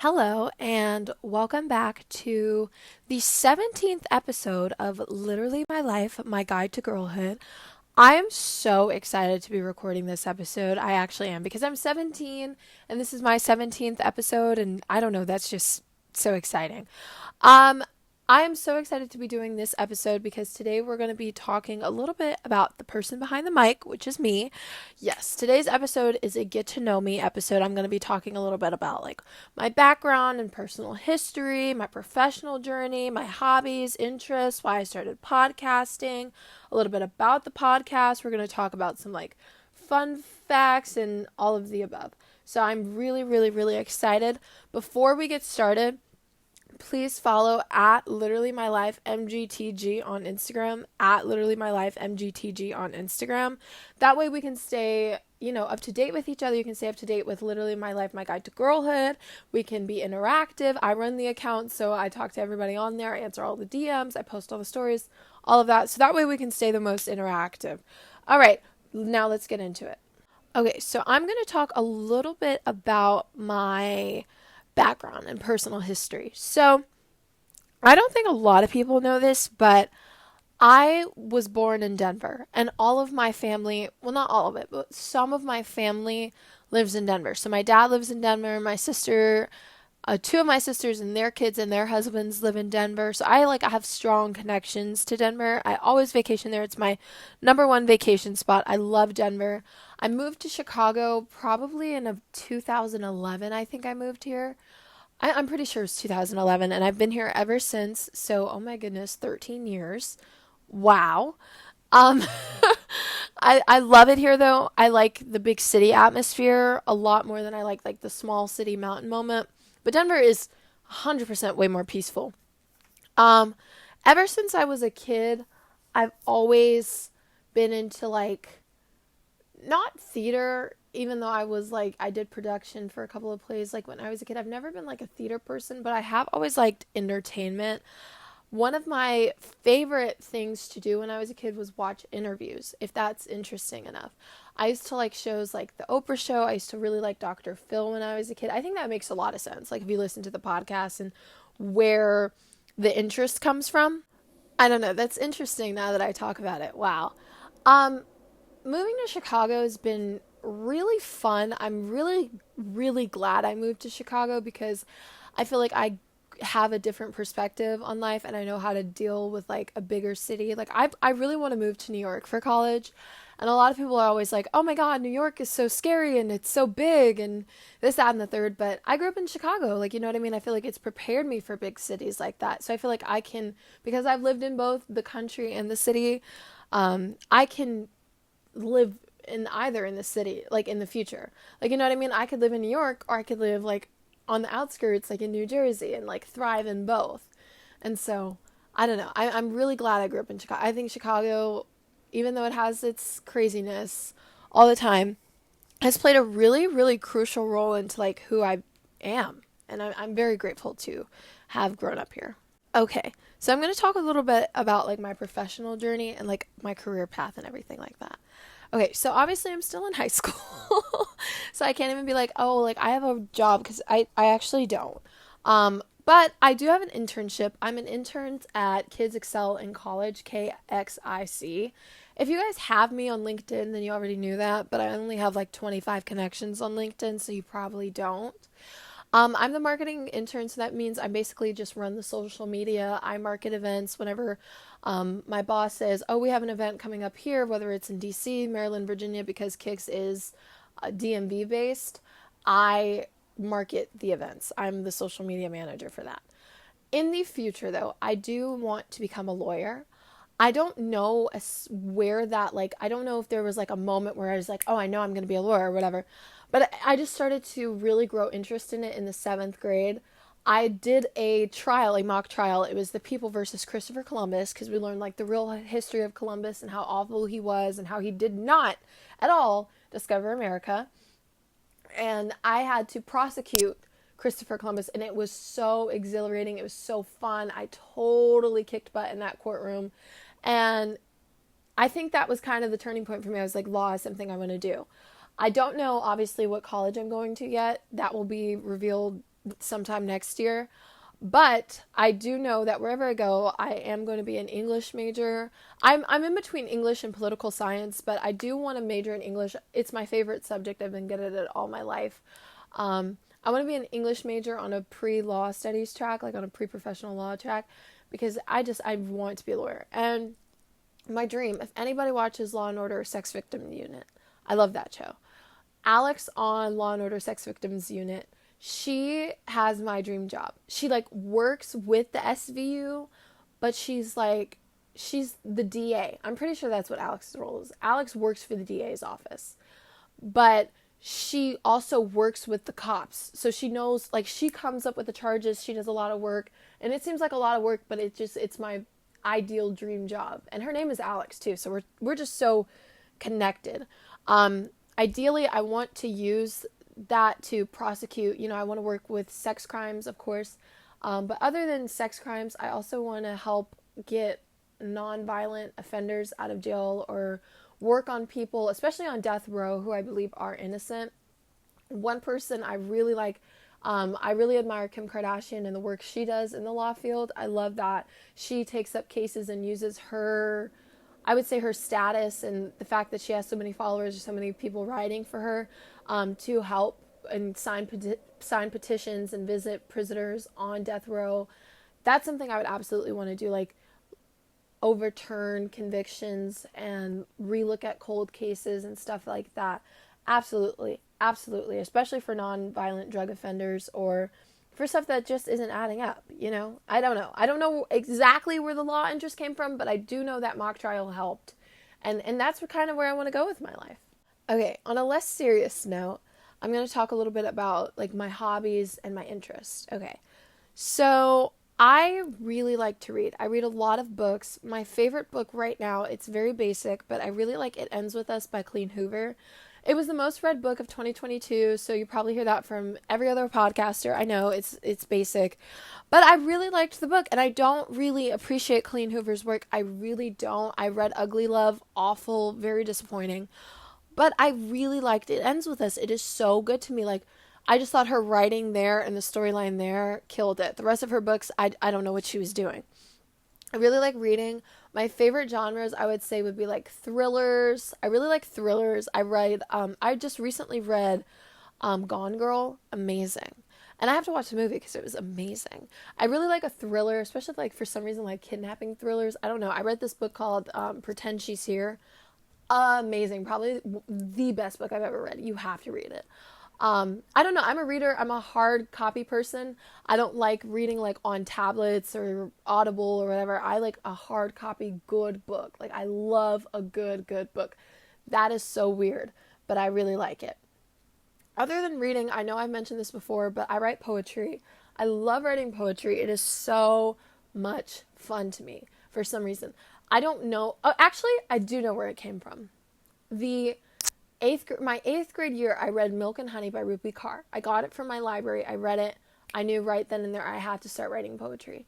Hello, and welcome back to the 17th episode of Literally My Life, My Guide to Girlhood. I am so excited to be recording this episode. I actually am because I'm 17 and this is my 17th episode, and I don't know, that's just so exciting. Um, I am so excited to be doing this episode because today we're going to be talking a little bit about the person behind the mic, which is me. Yes, today's episode is a get to know me episode. I'm going to be talking a little bit about like my background and personal history, my professional journey, my hobbies, interests, why I started podcasting, a little bit about the podcast. We're going to talk about some like fun facts and all of the above. So I'm really, really, really excited. Before we get started, please follow at Literally My Life MGTG on Instagram, at Literally My Life MGTG on Instagram. That way we can stay, up to date with each other. You can stay up to date with Literally My Life, My Guide to Girlhood. We can be interactive. I run the account, so I talk to everybody on there. I answer all the DMs. I post all the stories, all of that. So that way we can stay the most interactive. All right, now let's get into it. Okay, so I'm going to talk a little bit about my background and personal history. So, I don't think a lot of people know this, but I was born in Denver, and all of my family, well, not all of it, but some of my family lives in Denver. So, my dad lives in Denver, my sister, two of my sisters and their kids and their husbands live in Denver. So, I have strong connections to Denver. I always vacation there. It's my number one vacation spot. I love Denver. I moved to Chicago probably in 2011. I think I moved here. I'm pretty sure it's 2011, and I've been here ever since. So, oh my goodness, 13 years. Wow. Um, I love it here though. I like the big city atmosphere a lot more than I like the small city mountain moment. But Denver is 100% way more peaceful. Um, Ever since I was a kid, I've always been into like not theater, even though I did production for a couple of plays like when I was a kid. I've never been like a theater person, but I have always liked entertainment. One of my favorite things to do when I was a kid was watch interviews, if that's interesting enough. I used to like shows like The Oprah Show. I used to really like Dr. Phil when I was a kid. I think that makes a lot of sense. Like if you listen to the podcast and where the interest comes from. I don't know. That's interesting now that I talk about it. Wow. Um, Moving to Chicago has been really fun. I'm really, really glad I moved to Chicago because I feel like I have a different perspective on life and I know how to deal with like a bigger city. Like I really want to move to New York for college. And a lot of people are always like, oh my God, New York is so scary and it's so big and this, that, and the third. But I grew up in Chicago. Like, you know what I mean? I feel like it's prepared me for big cities like that. So I feel like I can, because I've lived in both the country and the city, I can live in either in the city, like in the future. Like, you know what I mean? I could live in New York or I could live like on the outskirts, like in New Jersey, and like thrive in both. And so, I don't know. I'm really glad I grew up in Chicago. I think Chicago, even though it has its craziness all the time, has played a really, really crucial role into like who I am. And I'm very grateful to have grown up here. Okay, so I'm going to talk a little bit about like my professional journey and like my career path and everything like that. Okay, so obviously I'm still in high school. So I can't even be like, oh, like I have a job because I actually don't. But I do have an internship. I'm an intern at Kids Excel in College, KXIC. If you guys have me on LinkedIn, then you already knew that, but I only have like 25 connections on LinkedIn, so you probably don't. I'm the marketing intern, so that means I basically just run the social media. I market events whenever my boss says, oh, we have an event coming up here, whether it's in DC, Maryland, Virginia, because Kix is DMV based. I market the events. I'm the social media manager for that. In the future, though, I do want to become a lawyer. I don't know where that, like, I don't know if there was like a moment where I was like, oh, I know I'm going to be a lawyer or whatever. But I just started to really grow interest in it in the seventh grade. I did a trial, a mock trial. It was the People versus Christopher Columbus, because we learned like the real history of Columbus and how awful he was and how he did not at all discover America. And I had to prosecute Christopher Columbus, and it was so exhilarating. It was so fun. I totally kicked butt in that courtroom. And I think that was kind of the turning point for me. I was like, law is something I want to do. I don't know, obviously, what college I'm going to yet. That will be revealed sometime next year. But I do know that wherever I go, I am going to be an English major. I'm in between English and political science, but I do want to major in English. It's my favorite subject. I've been good at it all my life. I want to be an English major on a pre-law studies track, like on a pre-professional law track, because I want to be a lawyer. And my dream, if anybody watches Law and Order or Sex Victim Unit, I love that show. Alex on Law and Order Sex Victims Unit, she has my dream job. She like works with the SVU, but she's the DA. I'm pretty sure that's what Alex's role is. Alex works for the DA's office, but she also works with the cops. So she knows, like, she comes up with the charges. She does a lot of work, and it seems like a lot of work, but it's my ideal dream job. And her name is Alex too. So we're just so connected. Ideally, I want to use that to prosecute, I want to work with sex crimes, of course. But other than sex crimes, I also want to help get non-violent offenders out of jail or work on people, especially on death row, who I believe are innocent. One person I really like, I really admire Kim Kardashian and the work she does in the law field. I love that she takes up cases and uses her, I would say, her status and the fact that she has so many followers or so many people writing for her, to help and sign petitions and visit prisoners on death row. That's something I would absolutely want to do, like overturn convictions and relook at cold cases and stuff like that. Absolutely, absolutely, especially for non-violent drug offenders or for stuff that just isn't adding up, I don't know. I don't know exactly where the law interest came from, but I do know that mock trial helped. And that's kind of where I want to go with my life. Okay, on a less serious note, I'm going to talk a little bit about like my hobbies and my interests. Okay, so I really like to read. I read a lot of books. My favorite book right now, it's very basic, but I really like It Ends With Us by Colleen Hoover. It was the most read book of 2022, so you probably hear that from every other podcaster. I know it's basic, but I really liked the book, and I don't really appreciate Colleen Hoover's work. I really don't. I read Ugly Love, awful, very disappointing. But I really liked It Ends With Us. It is so good to me. Like, I just thought her writing there and the storyline there killed it. The rest of her books, I don't know what she was doing. I really like reading. My favorite genres, I would say, would be like thrillers. I really like thrillers. I just recently read Gone Girl. Amazing. And I have to watch the movie because it was amazing. I really like a thriller, especially like for some reason like kidnapping thrillers. I don't know. I read this book called Pretend She's Here. Amazing. Probably the best book I've ever read. You have to read it. I don't know. I'm a reader. I'm a hard copy person. I don't like reading like on tablets or Audible or whatever. I like a hard copy good book. Like I love a good book. That is so weird, but I really like it. Other than reading, I know I've mentioned this before, but I write poetry. I love writing poetry. It is so much fun to me for some reason. I don't know. Oh, actually, I do know where it came from. My eighth grade year, I read Milk and Honey by Rupi Kaur. I got it from my library. I read it. I knew right then and there I had to start writing poetry.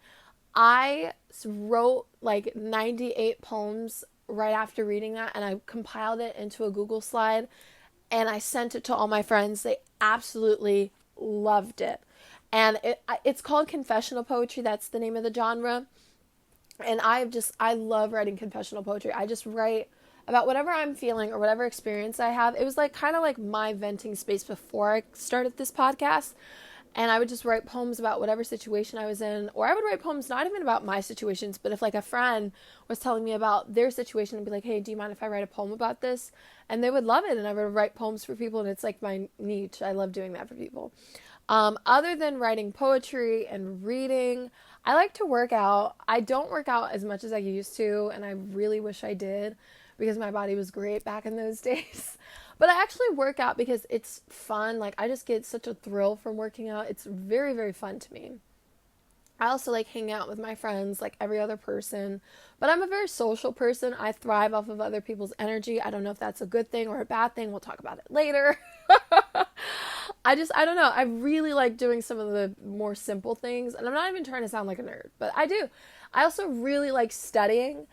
I wrote like 98 poems right after reading that, and I compiled it into a Google slide, and I sent it to all my friends. They absolutely loved it. And it's called confessional poetry. That's the name of the genre. And I love writing confessional poetry. I just write about whatever I'm feeling or whatever experience I have. It was like kind of like my venting space before I started this podcast. And I would just write poems about whatever situation I was in, or I would write poems not even about my situations, but if like a friend was telling me about their situation, I'd be like, hey, do you mind if I write a poem about this? And they would love it. And I would write poems for people, and it's like my niche. I love doing that for people. Other than writing poetry and reading, I like to work out. I don't work out as much as I used to, and I really wish I did because my body was great back in those days. But I actually work out because it's fun. Like, I just get such a thrill from working out. It's very, very fun to me. I also like hanging out with my friends like every other person, but I'm a very social person. I thrive off of other people's energy. I don't know if that's a good thing or a bad thing. We'll talk about it later. I don't know. I really like doing some of the more simple things, and I'm not even trying to sound like a nerd, but I do. I also really like studying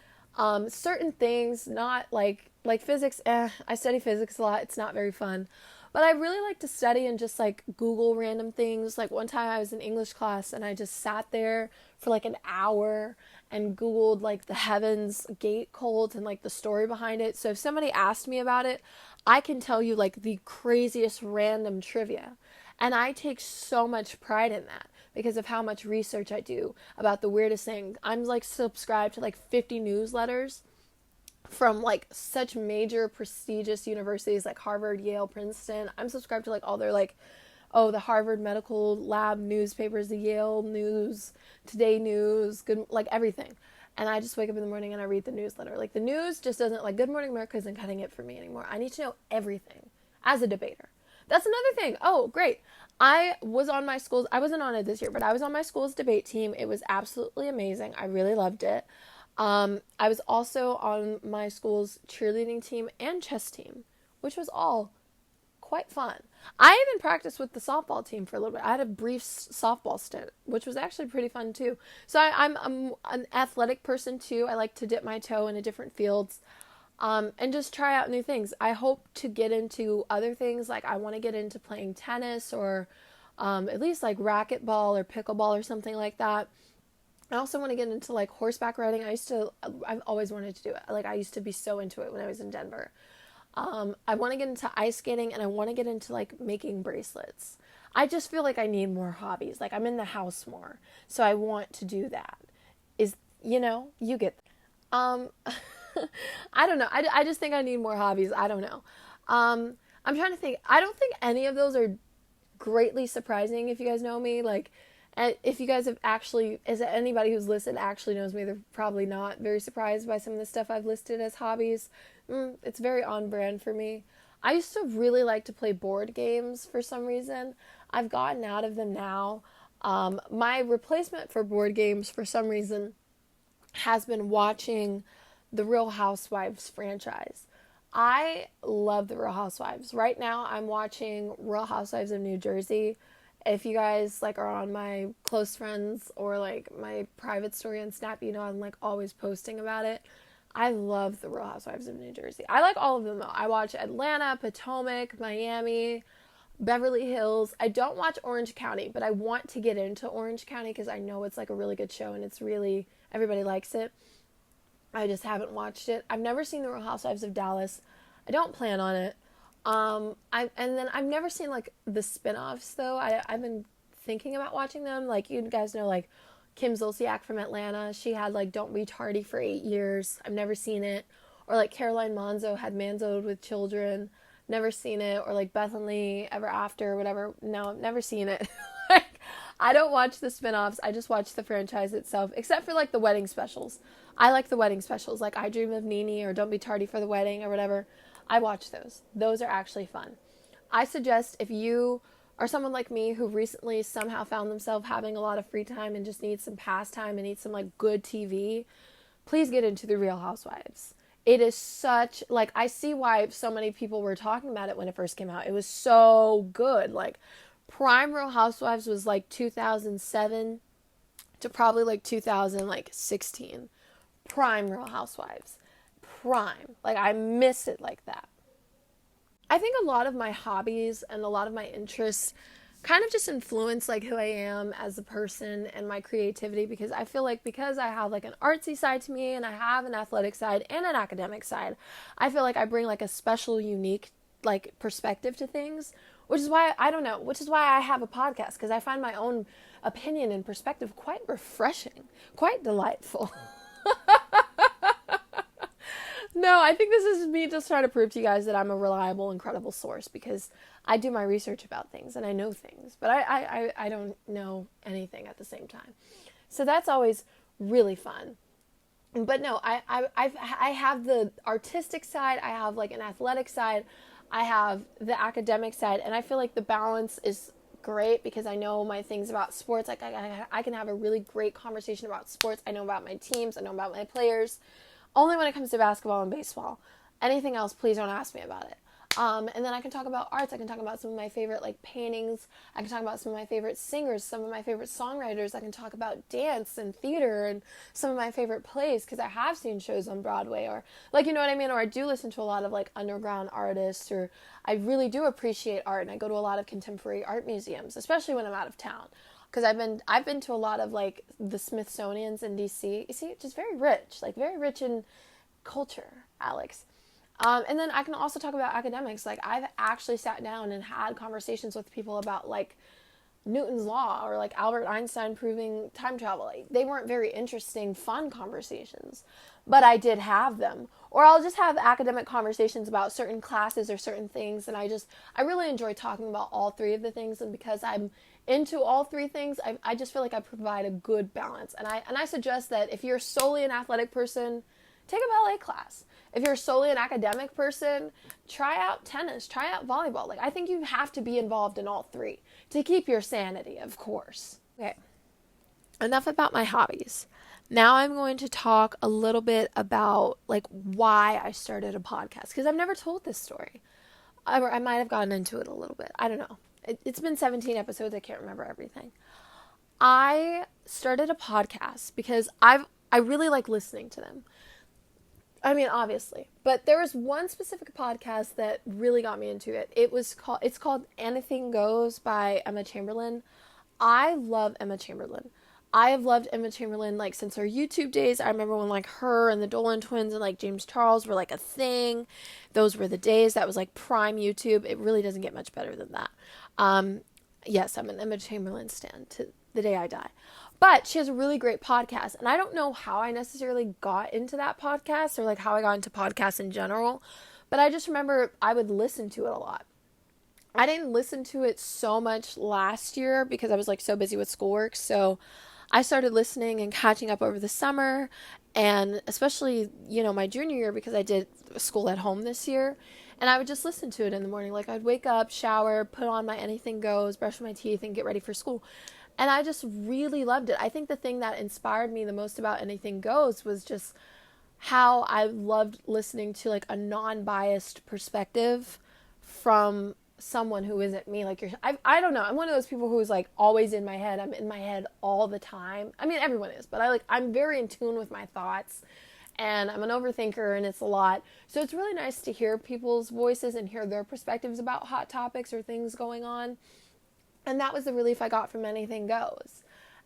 certain things, not like Like physics, I study physics a lot. It's not very fun. But I really like to study and just like Google random things. Like one time I was in English class and I just sat there for like an hour and Googled like the Heaven's Gate cult and like the story behind it. So if somebody asked me about it, I can tell you like the craziest random trivia. And I take so much pride in that because of how much research I do about the weirdest thing. I'm like subscribed to like 50 newsletters from like such major prestigious universities like Harvard, Yale, Princeton. I'm subscribed to like all their like, oh, the Harvard Medical Lab newspapers, the Yale News, Today News, good, like everything. And I just wake up in the morning and I read the newsletter. Like the news just doesn't, like Good Morning America isn't cutting it for me anymore. I need to know everything as a debater. That's another thing. Oh, great. I wasn't on it this year, but I was on my school's debate team. It was absolutely amazing. I really loved it. I was also on my school's cheerleading team and chess team, which was all quite fun. I even practiced with the softball team for a little bit. I had a brief softball stint, which was actually pretty fun too. So I'm an athletic person too. I like to dip my toe into different fields, and just try out new things. I hope to get into other things. Like I want to get into playing tennis or, at least like racquetball or pickleball or something like that. I also want to get into like horseback riding. I've always wanted to do it. Like I used to be so into it when I was in Denver. I want to get into ice skating and I want to get into like making bracelets. I just feel like I need more hobbies. Like I'm in the house more. So I want to do that. You get, um, I don't know. I just think I need more hobbies. I don't know. I'm trying to think. I don't think any of those are greatly surprising if you guys know me. Like, and if you guys have actually, is it anybody who's listened actually knows me, they're probably not very surprised by some of the stuff I've listed as hobbies. It's very on brand for me. I used to really like to play board games for some reason. I've gotten out of them now. My replacement for board games for some reason has been watching the Real Housewives franchise. I love the Real Housewives. Right now I'm watching Real Housewives of New Jersey. If you guys like are on my close friends or like my private story on Snap, I'm like always posting about it. I love the Real Housewives of New Jersey. I like all of them though. I watch Atlanta, Potomac, Miami, Beverly Hills. I don't watch Orange County, but I want to get into Orange County because I know it's like a really good show and everybody likes it. I just haven't watched it. I've never seen the Real Housewives of Dallas. I don't plan on it. I've never seen like the spin-offs though. I've been thinking about watching them. Like you guys know, like Kim Zolciak from Atlanta, she had like Don't Be Tardy for 8 years. I've never seen it. Or like Caroline Manzo had Manzo'd with Children. Never seen it. Or like Beth and Lee Ever After, whatever. No, I've never seen it. Like I don't watch the spin-offs. I just watch the franchise itself, except for like the wedding specials. I like the wedding specials, like I Dream of Nene or Don't Be Tardy for the Wedding or whatever. I watch those. Those are actually fun. I suggest if you are someone like me who recently somehow found themselves having a lot of free time and just needs some pastime and needs some like good TV, please get into the Real Housewives. It is such, like, I see why so many people were talking about it when it first came out. It was so good. Like, prime Real Housewives was like 2007 to probably like 2016. Prime Real Housewives. Prime. Like, I miss it like that. I think a lot of my hobbies and a lot of my interests kind of just influence like who I am as a person and my creativity, because I feel like because I have like an artsy side to me and I have an athletic side and an academic side, I feel like I bring like a special, unique like perspective to things, which is why I have a podcast, because I find my own opinion and perspective quite refreshing, quite delightful. No, I think this is me just trying to prove to you guys that I'm a reliable and credible source, because I do my research about things and I know things, but I don't know anything at the same time. So that's always really fun. But no, I have the artistic side, I have like an athletic side, I have the academic side, and I feel like the balance is great because I know my things about sports. Like I can have a really great conversation about sports. I know about my teams, I know about my players. Only when it comes to basketball and baseball. Anything else, please don't ask me about it. And then I can talk about arts. I can talk about some of my favorite like paintings. I can talk about some of my favorite singers, some of my favorite songwriters. I can talk about dance and theater and some of my favorite plays because I have seen shows on Broadway or like, you know what I mean? Or I do listen to a lot of like underground artists, or I really do appreciate art, and I go to a lot of contemporary art museums, especially when I'm out of town. Because I've been to a lot of like the Smithsonian's in DC. You see, just very rich in culture, Alex. And then I can also talk about academics. Like I've actually sat down and had conversations with people about like Newton's law or like Albert Einstein proving time travel. Like, they weren't very interesting, fun conversations, but I did have them. Or I'll just have academic conversations about certain classes or certain things. And I really enjoy talking about all three of the things. And because I'm into all three things, I just feel like I provide a good balance. And I suggest that if you're solely an athletic person, take a ballet class. If you're solely an academic person, try out tennis, try out volleyball. Like, I think you have to be involved in all three to keep your sanity, of course. Okay, enough about my hobbies. Now I'm going to talk a little bit about like why I started a podcast, because I've never told this story. I might have gotten into it a little bit. I don't know. It's been 17 episodes. I can't remember everything. I started a podcast because I really like listening to them. I mean, obviously, but there was one specific podcast that really got me into it. It's called Anything Goes by Emma Chamberlain. I love Emma Chamberlain. I have loved Emma Chamberlain like since her YouTube days. I remember when like her and the Dolan twins and like James Charles were like a thing. Those were the days. That was like prime YouTube. It really doesn't get much better than that. Yes, I'm an Emma Chamberlain stan to the day I die. But she has a really great podcast, and I don't know how I necessarily got into that podcast or like how I got into podcasts in general, but I just remember I would listen to it a lot. I didn't listen to it so much last year because I was like so busy with schoolwork, so I started listening and catching up over the summer, and especially, you know, my junior year because I did school at home this year, and I would just listen to it in the morning. Like I'd wake up, shower, put on my Anything Goes, brush my teeth, and get ready for school. And I just really loved it. I think the thing that inspired me the most about Anything Goes was just how I loved listening to like a non-biased perspective from someone who isn't me. Like I don't know. I'm one of those people who's like always in my head. I'm in my head all the time. I mean, everyone is, but I'm very in tune with my thoughts, and I'm an overthinker, and it's a lot. So it's really nice to hear people's voices and hear their perspectives about hot topics or things going on. And that was the relief I got from Anything Goes.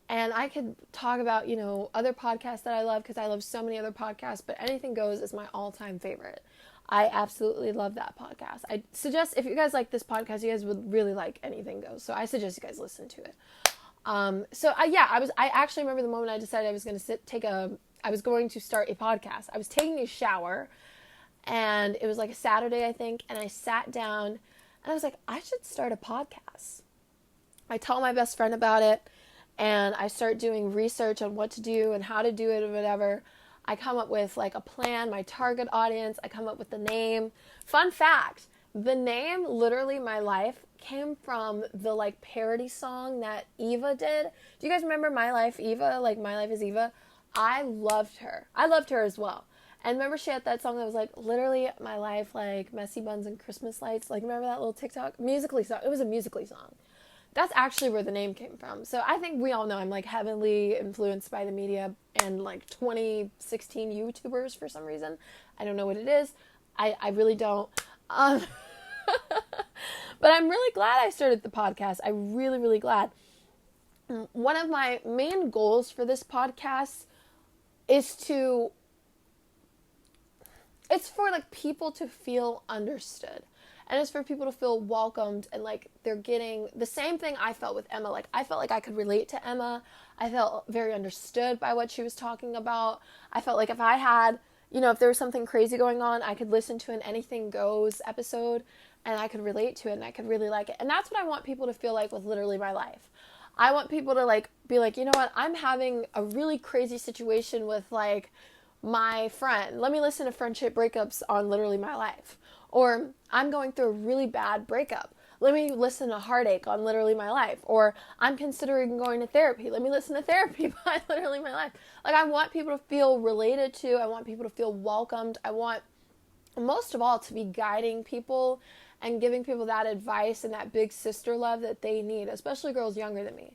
And I could talk about, you know, other podcasts that I love because I love so many other podcasts, but Anything Goes is my all-time favorite. I absolutely love that podcast. I suggest, if you guys like this podcast, you guys would really like Anything Goes. So I suggest you guys listen to it. I actually remember the moment I decided I was going to I was going to start a podcast. I was taking a shower, and it was like a Saturday, I think, and I sat down, and I was like, I should start a podcast. I tell my best friend about it, and I start doing research on what to do and how to do it or whatever. I come up with like a plan, my target audience. I come up with the name. Fun fact, the name Literally My Life came from the like parody song that Eva did. Do you guys remember My Life Eva? Like My Life is Eva? I loved her. I loved her as well. And remember she had that song that was like, literally my life, like messy buns and Christmas lights. Like, remember that little TikTok? Musical.ly song. It was a Musical.ly song. That's actually where the name came from. So I think we all know I'm like heavily influenced by the media and like 2016 YouTubers for some reason. I don't know what it is. I really don't. But I'm really glad I started the podcast. I'm really, really glad. One of my main goals for this podcast is it's for like people to feel understood. And it's for people to feel welcomed and like they're getting the same thing I felt with Emma. Like I felt like I could relate to Emma. I felt very understood by what she was talking about. I felt like if I had, you know, if there was something crazy going on, I could listen to an Anything Goes episode and I could relate to it and I could really like it. And that's what I want people to feel like with Literally My Life. I want people to like be like, you know what, I'm having a really crazy situation with like my friend. Let me listen to friendship breakups on Literally My Life. Or I'm going through a really bad breakup. Let me listen to Heartache on Literally My Life. Or I'm considering going to therapy. Let me listen to Therapy by Literally My Life. Like I want people to feel related to. I want people to feel welcomed. I want most of all, to be guiding people and giving people that advice and that big sister love that they need, especially girls younger than me.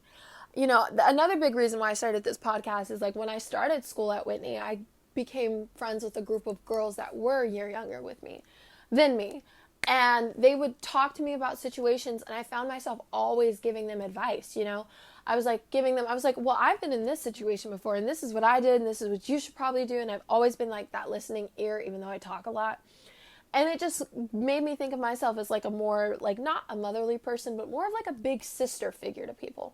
Another big reason why I started this podcast is like when I started school at Whitney, I became friends with a group of girls that were a year younger than me. And they would talk to me about situations, and I found myself always giving them advice, I was like well, I've been in this situation before, and this is what I did, and this is what you should probably do. And I've always been like that listening ear, even though I talk a lot. And it just made me think of myself as like a more, like, not a motherly person, but more of like a big sister figure to people.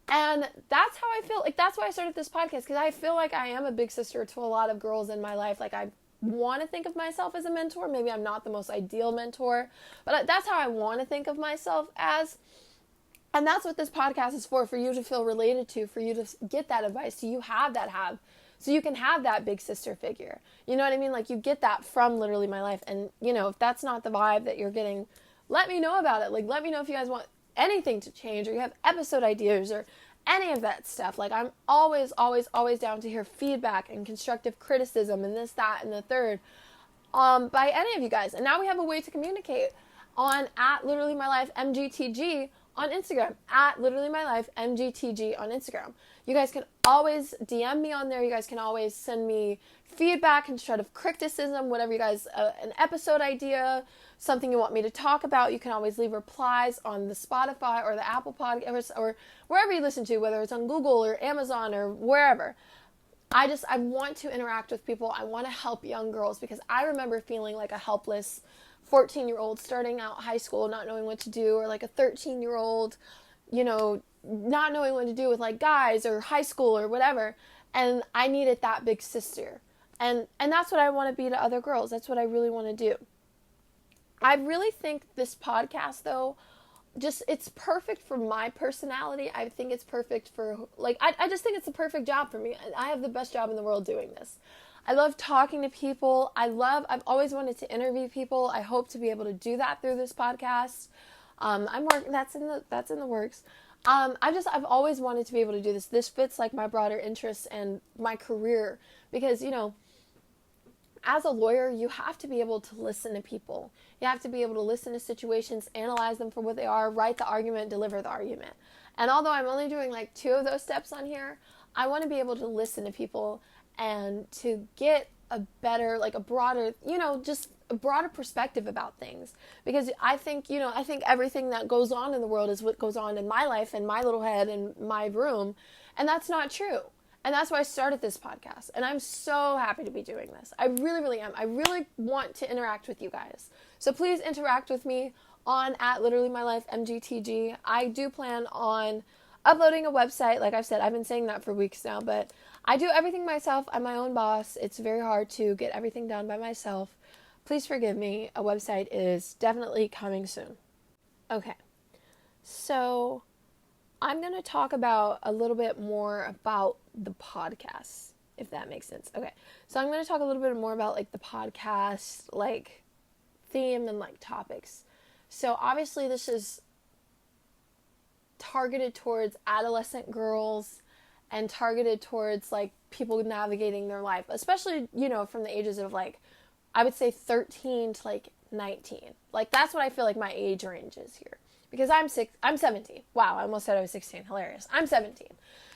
And that's how I feel. Like, that's why I started this podcast, because I feel like I am a big sister to a lot of girls in my life. Like, I want to think of myself as a mentor. Maybe I'm not the most ideal mentor, but that's how I want to think of myself as. And that's what this podcast is for you to feel related to, for you to get that advice, so you can have that big sister figure. You know what I mean? Like, you get that from Literally My Life. And, if that's not the vibe that you're getting, let me know about it. Like, let me know if you guys want anything to change, or you have episode ideas, or any of that stuff. Like, I'm always, always, always down to hear feedback and constructive criticism and this, that, and the third, by any of you guys. And now we have a way to communicate on at Literally My Life MGTG on Instagram, at Literally My Life MGTG on Instagram. You guys can always DM me on there. You guys can always send me feedback, constructive criticism, whatever you guys, an episode idea, something you want me to talk about. You can always leave replies on the Spotify or the Apple Podcast or wherever you listen to, whether it's on Google or Amazon or wherever. I want to interact with people. I want to help young girls, because I remember feeling like a helpless 14-year-old starting out high school, not knowing what to do, or like a 13-year-old, not knowing what to do with like guys or high school or whatever. And I needed that big sister. And that's what I want to be to other girls. That's what I really want to do. I really think this podcast, though, it's perfect for my personality. I think it's perfect for, like, I just think it's the perfect job for me. I have the best job in the world doing this. I love talking to people. I've always wanted to interview people. I hope to be able to do that through this podcast. I'm working, that's in the works. I've always wanted to be able to do this. This fits like my broader interests and my career, because, as a lawyer, you have to be able to listen to people. You have to be able to listen to situations, analyze them for what they are, write the argument, deliver the argument. And although I'm only doing like 2 of those steps on here, I want to be able to listen to people and to get a better, like a broader, just a broader perspective about things. Because I think everything that goes on in the world is what goes on in my life and my little head and my room. And that's not true. And that's why I started this podcast. And I'm so happy to be doing this. I really, really am. I really want to interact with you guys. So please interact with me on at Literally My Life MGTG. I do plan on uploading a website. Like I've said, I've been saying that for weeks now, but I do everything myself. I'm my own boss. It's very hard to get everything done by myself. Please forgive me. A website is definitely coming soon. Okay. So I'm going to talk about a little bit more about the podcast, if that makes sense. Okay. So I'm going to talk a little bit more about like the podcast, like theme and like topics. So obviously this is targeted towards adolescent girls and targeted towards like people navigating their life, especially, from the ages of like, I would say 13 to like 19. Like that's what I feel like my age range is here. Because I'm 17. Wow, I almost said I was 16. Hilarious. I'm 17.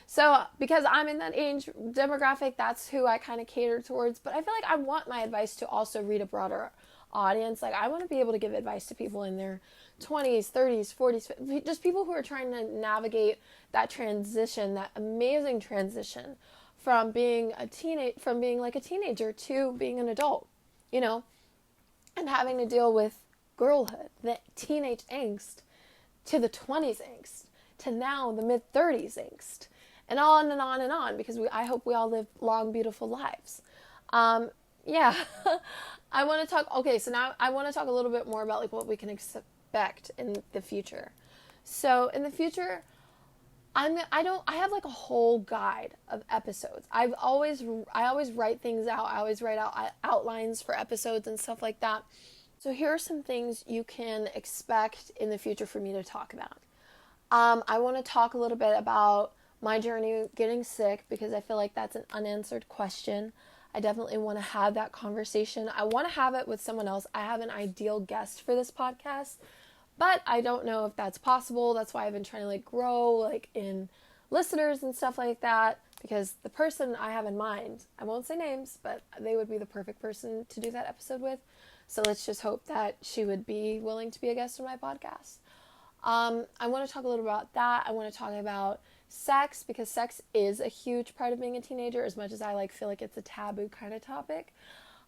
So because I'm in that age demographic, that's who I kind of cater towards. But I feel like I want my advice to also reach a broader audience. Like I want to be able to give advice to people in their 20s, 30s, 40s, just people who are trying to navigate that transition, that amazing transition from being like a teenager to being an adult, and having to deal with girlhood, the teenage angst, to the 20s angst, to now the mid-30s angst, and on and on and on, because I hope we all live long, beautiful lives. Yeah, I want to talk, so now I want to talk a little bit more about like what we can expect in the future. So in the future, I have like a whole guide of episodes. I always write things out. I always write out outlines for episodes and stuff like that. So here are some things you can expect in the future for me to talk about. I want to talk a little bit about my journey getting sick, because I feel like that's an unanswered question. I definitely want to have that conversation. I want to have it with someone else. I have an ideal guest for this podcast, but I don't know if that's possible. That's why I've been trying to like grow like in listeners and stuff like that, because the person I have in mind, I won't say names, but they would be the perfect person to do that episode with. So let's just hope that she would be willing to be a guest on my podcast. I want to talk a little about that. I want to talk about sex, because sex is a huge part of being a teenager, as much as I like feel like it's a taboo kind of topic.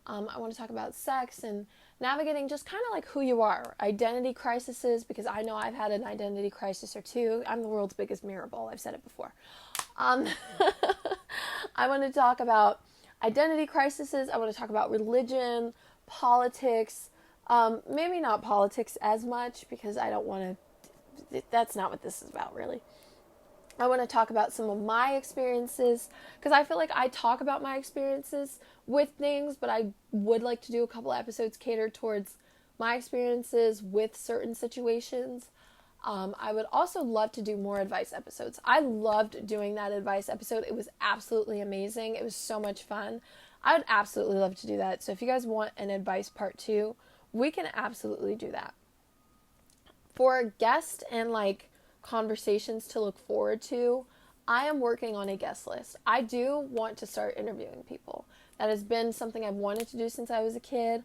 I want to talk about sex and navigating just kind of like who you are, identity crises, because I know I've had an identity crisis or two. I'm the world's biggest mirror ball. I've said it before. I want to talk about identity crises. I want to talk about religion, politics, maybe not politics as much, because I don't want to, that's not what this is about really. I want to talk about some of my experiences, because I feel like I talk about my experiences with things, but I would like to do a couple episodes catered towards my experiences with certain situations. I would also love to do more advice episodes. I loved doing that advice episode. It was absolutely amazing. It was so much fun. I would absolutely love to do that. So if you guys want an advice part 2, we can absolutely do that. For guest and like conversations to look forward to, I am working on a guest list. I do want to start interviewing people. That has been something I've wanted to do since I was a kid.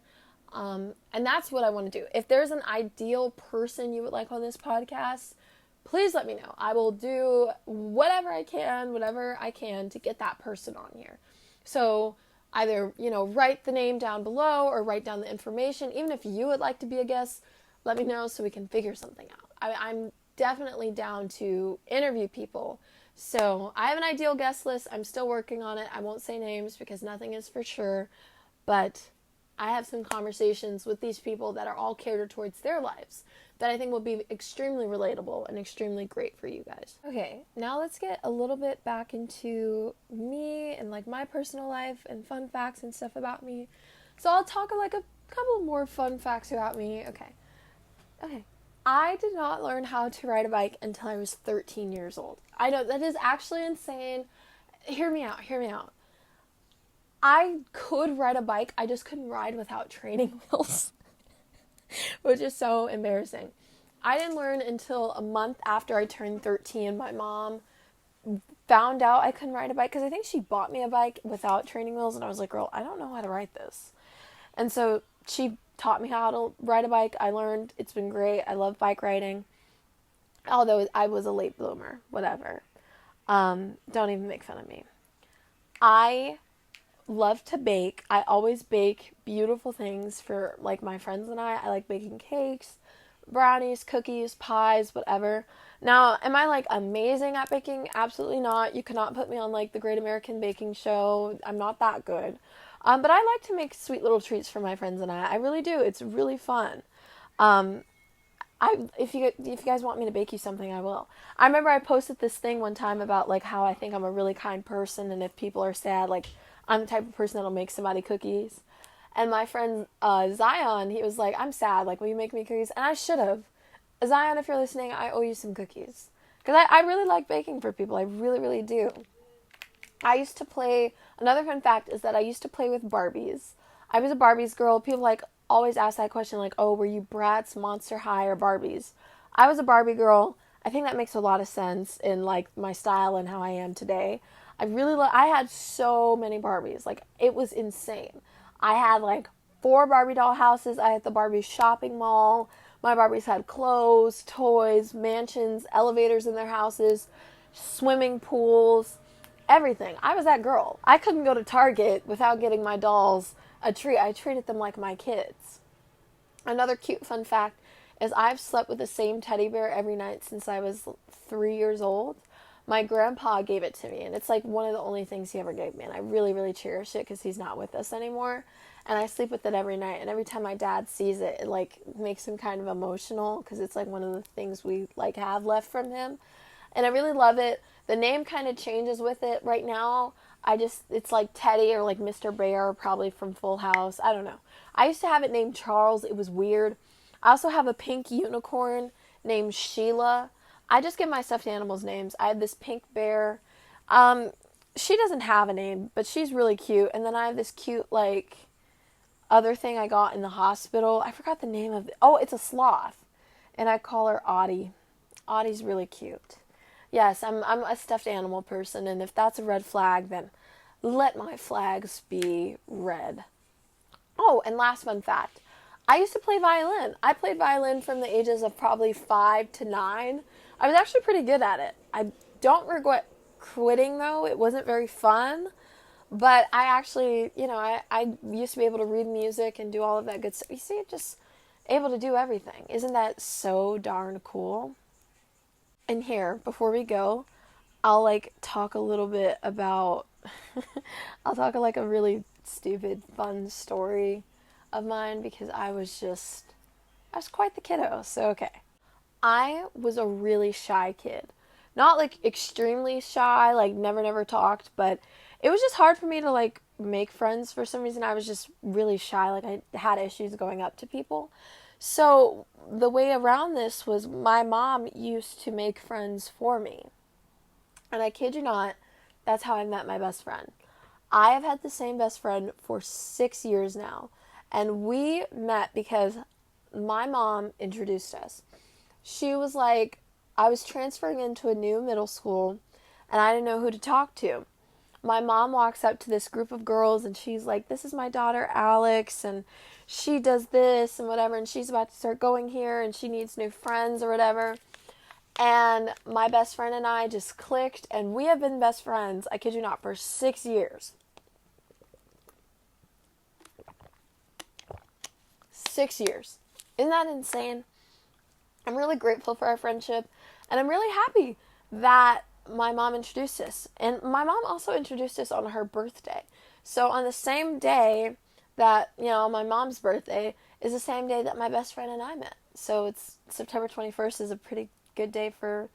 And that's what I want to do. If there's an ideal person you would like on this podcast, please let me know. I will do whatever I can to get that person on here. So either, write the name down below or write down the information. Even if you would like to be a guest, let me know so we can figure something out. I'm definitely down to interview people. So I have an ideal guest list. I'm still working on it. I won't say names because nothing is for sure, but I have some conversations with these people that are all catered towards their lives that I think will be extremely relatable and extremely great for you guys. Okay, now let's get a little bit back into me and like my personal life and fun facts and stuff about me. So I'll talk like a couple more fun facts about me. Okay. I did not learn how to ride a bike until I was 13 years old. I know that is actually insane. Hear me out. I could ride a bike, I just couldn't ride without training wheels, which is so embarrassing. I didn't learn until a month after I turned 13. My mom found out I couldn't ride a bike, because I think she bought me a bike without training wheels, and I was like, girl, I don't know how to ride this. And so she taught me how to ride a bike. I learned. It's been great. I love bike riding. Although I was a late bloomer. Whatever. Don't even make fun of me. I love to bake. I always bake beautiful things for like my friends and I. I like baking cakes, brownies, cookies, pies, whatever. Now, am I like amazing at baking? Absolutely not. You cannot put me on like the Great American Baking Show. I'm not that good. But I like to make sweet little treats for my friends and I really do. It's really fun. If you guys want me to bake you something, I will. I remember I posted this thing one time about like how I think I'm a really kind person, and if people are sad, like I'm the type of person that'll make somebody cookies. And my friend Zion, he was like, I'm sad, like will you make me cookies? And I should have. Zion, if you're listening, I owe you some cookies. Because I really like baking for people. I really, really do. Another fun fact is that I used to play with Barbies. I was a Barbies girl. People like always ask that question like, oh, were you Bratz, Monster High, or Barbies? I was a Barbie girl. I think that makes a lot of sense in like my style and how I am today. I had so many Barbies. Like it was insane. I had like 4 Barbie doll houses. I had the Barbie shopping mall. My Barbies had clothes, toys, mansions, elevators in their houses, swimming pools, everything. I was that girl. I couldn't go to Target without getting my dolls a treat. I treated them like my kids. Another cute fun fact is I've slept with the same teddy bear every night since I was 3 years old. My grandpa gave it to me, and it's like one of the only things he ever gave me, and I really, really cherish it because he's not with us anymore. And I sleep with it every night, and every time my dad sees it, it like makes him kind of emotional because it's like one of the things we like have left from him. And I really love it. The name kind of changes with it right now. It's like Teddy or like Mr. Bear, probably from Full House. I don't know. I used to have it named Charles. It was weird. I also have a pink unicorn named Sheila. I just give my stuffed animals names. I have this pink bear. she doesn't have a name, but she's really cute. And then I have this cute, like, other thing I got in the hospital. I forgot the name of it. Oh, it's a sloth. And I call her Audie. Audie's really cute. Yes, I'm a stuffed animal person, and if that's a red flag, then let my flags be red. Oh, and last fun fact. I used to play violin. I played violin from the ages of probably 5 to 9. I was actually pretty good at it. I don't regret quitting, though. It wasn't very fun. But I actually, I used to be able to read music and do all of that good stuff. You see, just able to do everything. Isn't that so darn cool? And here, before we go, I'll, like, talk a little bit about, I'll talk, like, a really stupid, fun story of mine, because I was quite the kiddo. So, okay. I was a really shy kid. Not, like, extremely shy, like, never talked, but it was just hard for me to, like, make friends. For some reason, I was just really shy. Like, I had issues going up to people. So, the way around this was my mom used to make friends for me. And I kid you not, that's how I met my best friend. I have had the same best friend for 6 years now. And we met because my mom introduced us. She was like, I was transferring into a new middle school, and I didn't know who to talk to. My mom walks up to this group of girls, and she's like, this is my daughter Alex, and she does this and whatever, and she's about to start going here, and she needs new friends or whatever. And my best friend and I just clicked, and we have been best friends, I kid you not, for 6 years. 6 years. Isn't that insane? I'm really grateful for our friendship, and I'm really happy that my mom introduced us. And my mom also introduced us on her birthday. So on the same day that, my mom's birthday is the same day that my best friend and I met. So it's September 21st is a pretty good day for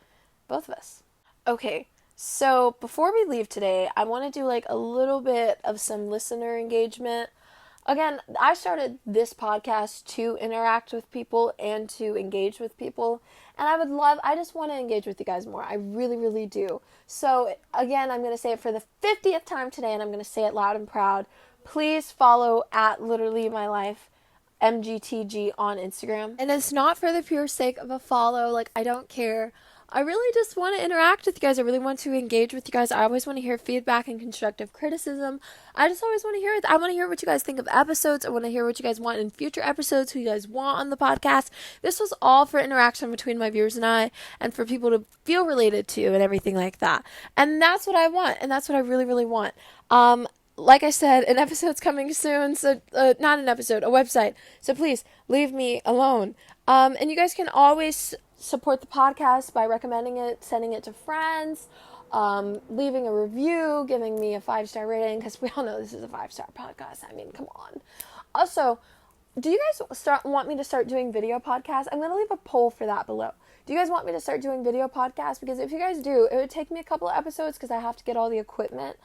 both of us. Okay, so before we leave today, I want to do like a little bit of some listener engagement. Again, I started this podcast to interact with people and to engage with people. And I just want to engage with you guys more. I really, really do. So, again, I'm going to say it for the 50th time today, and I'm going to say it loud and proud. Please follow at Literally My Life, MGTG on Instagram. And it's not for the pure sake of a follow. Like, I don't care. I really just want to interact with you guys. I really want to engage with you guys. I always want to hear feedback and constructive criticism. I just always want to hear it. I want to hear what you guys think of episodes. I want to hear what you guys want in future episodes, who you guys want on the podcast. This was all for interaction between my viewers and I, and for people to feel related to and everything like that. And that's what I want, and that's what I really, really want. Like I said, an episode's coming soon, so not an episode, a website. So please leave me alone. And you guys can always support the podcast by recommending it, sending it to friends, leaving a review, giving me a 5-star rating, because we all know this is a 5-star podcast. I mean, come on. Also, do you guys want me to start doing video podcasts? I'm going to leave a poll for that below. Do you guys want me to start doing video podcasts? Because if you guys do, it would take me a couple of episodes because I have to get all the equipment.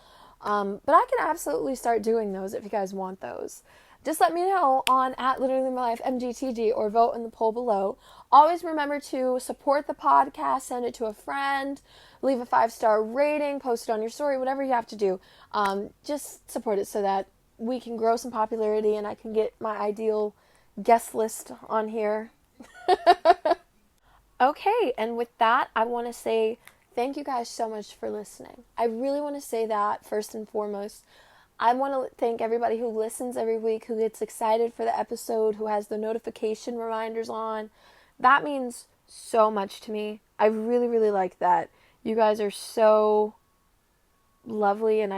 But I can absolutely start doing those if you guys want those. Just let me know on at Literally My Life MGTG or vote in the poll below. Always remember to support the podcast, send it to a friend, leave a 5-star rating, post it on your story, whatever you have to do. Just support it so that we can grow some popularity and I can get my ideal guest list on here. Okay, and with that, I want to say thank you guys so much for listening. I really want to say that first and foremost. I want to thank everybody who listens every week, who gets excited for the episode, who has the notification reminders on. That means so much to me. I really, really like that. You guys are so lovely, and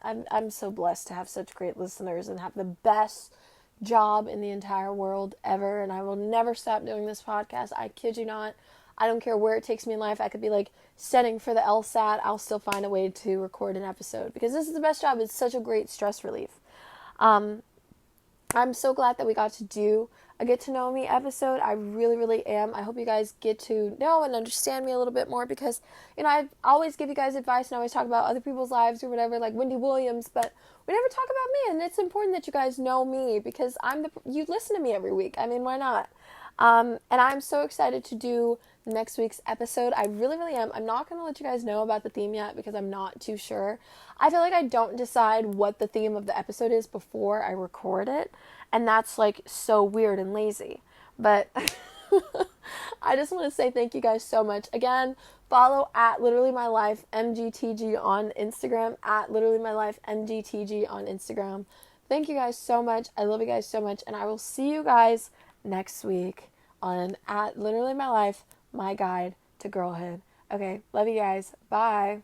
I'm so blessed to have such great listeners and have the best job in the entire world ever, and I will never stop doing this podcast. I kid you not. I don't care where it takes me in life. I could be like studying for the LSAT. I'll still find a way to record an episode because this is the best job. It's such a great stress relief. I'm so glad that we got to do a get to know me episode. I really, really am. I hope you guys get to know and understand me a little bit more because, I always give you guys advice and I always talk about other people's lives or whatever, like Wendy Williams, but we never talk about me, and it's important that you guys know me because you listen to me every week. I mean, why not? And I'm so excited to do next week's episode. I really, really am. I'm not going to let you guys know about the theme yet because I'm not too sure. I feel like I don't decide what the theme of the episode is before I record it. And that's like so weird and lazy. But I just want to say thank you guys so much. Again, follow at Literally My Life MGTG on Instagram, at Literally My Life MGTG on Instagram. Thank you guys so much. I love you guys so much. And I will see you guys next week on at Literally My Life, my guide to girlhood. Okay, love you guys. Bye.